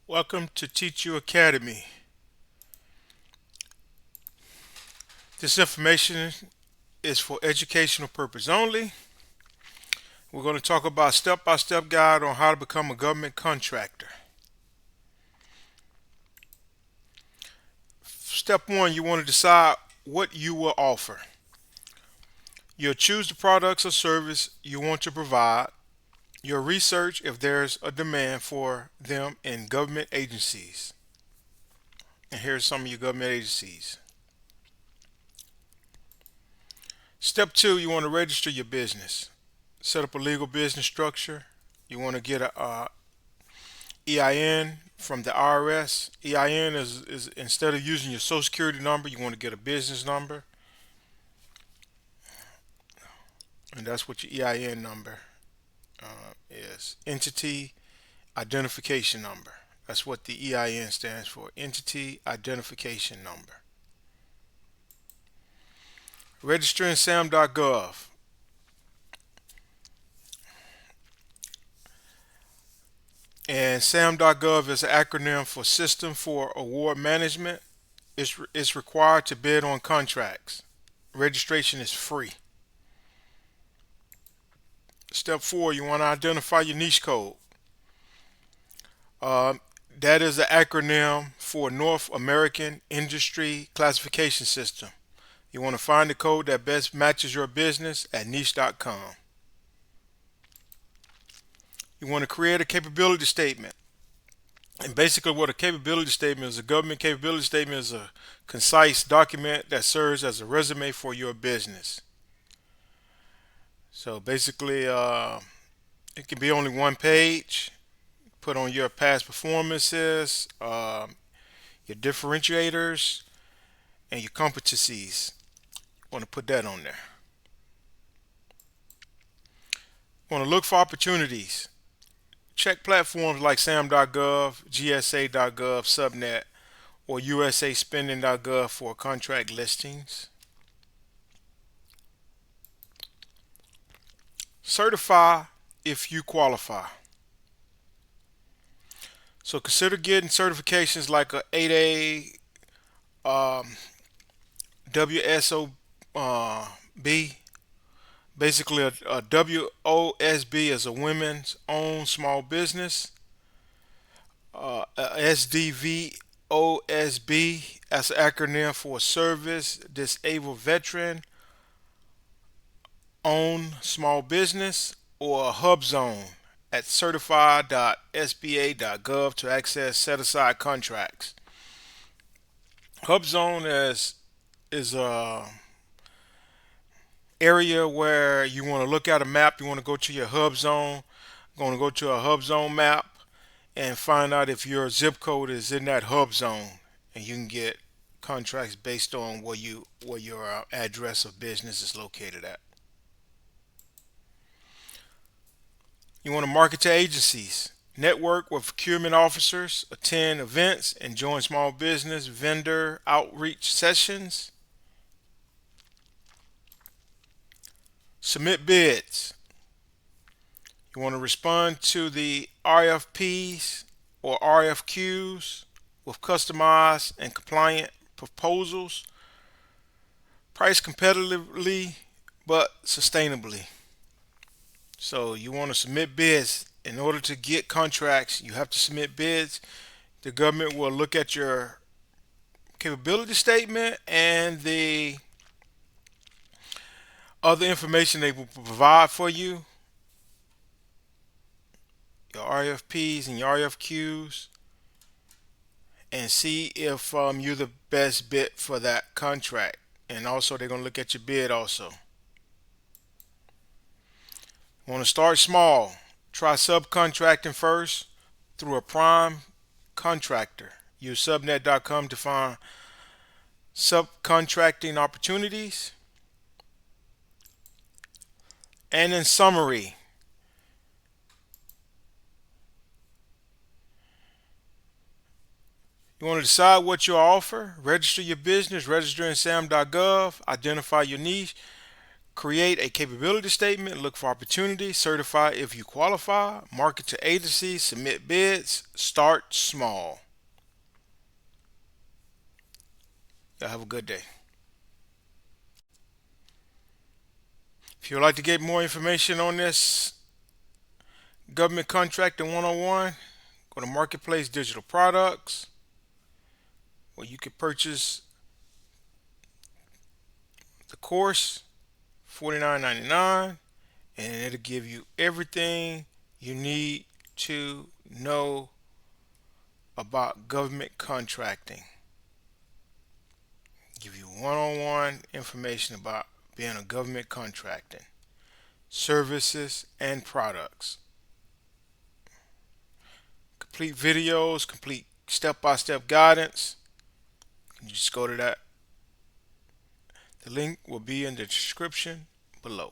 Welcome to Teach You Academy. This information is for educational purpose only. We're going to talk about step-by-step guide on how to become a government contractor. Step one, you want to decide what you will offer. You'll choose the products or service you want to provide. You'll research if there's a demand for them in government agencies. And here's some of your government agencies. Step two, you want to register your business. Set up a legal business structure. You want to get a EIN from the IRS. EIN is instead of using your social security number, you want to get a business number. And that's what your EIN number is. Entity Identification Number. That's what the EIN stands for. Entity Identification Number. Register in sam.gov. And sam.gov is an acronym for System for Award Management. It's required to bid on contracts. Registration is free. Step four, you want to identify your niche code. That is an acronym for North American Industry Classification System. You want to find the code that best matches your business at niche.com. You want to create a capability statement. And basically what a capability statement is, a government capability statement is a concise document that serves as a resume for your business. So basically it can be only one page. Put on your past performances, your differentiators, and your competencies. You want to put that on there. Want to look for opportunities. Check platforms like sam.gov, gsa.gov, subnet, or usaspending.gov for contract listings. Certify if you qualify. So consider getting certifications like a 8A, WSOB, basically a WOSB is a women's owned small business, a SDVOSB as an acronym for Service Disabled Veteran Owned Small Business, or a hub zone at certified.sba.gov to access set aside contracts. Hub zone is a area where you want to look at a map. You want to go to your hub zone. Going to go to a hub zone map and find out if your zip code is in that hub zone, and you can get contracts based on where your address of business is located at. You want to market to agencies. Network with procurement officers, attend events, and join small business vendor outreach sessions. Submit bids. You want to respond to the RFPs or RFQs with customized and compliant proposals, priced competitively but sustainably. So you want to submit bids. In order to get contracts, you have to submit bids. The government will look at your capability statement and the other information they will provide for you, your RFPs and your RFQs, and see if you're the best bid for that contract. And also, they're going to look at your bid also. Want to start small. Try subcontracting first through a prime contractor. Use subnet.com to find subcontracting opportunities. And in summary, you want to decide what you'll offer, register your business, register in sam.gov, identify your niche, create a capability statement, look for opportunities, certify if you qualify, market to agencies, submit bids, start small. Y'all have a good day. If you'd like to get more information on this government contracting 101, go to Marketplace Digital Products, where you can purchase the course, $49.99, and it'll give you everything you need to know about government contracting. Give you one-on-one information about being a government contracting, services and products. Complete videos, complete step-by-step guidance. You just go to that. The link will be in the description below.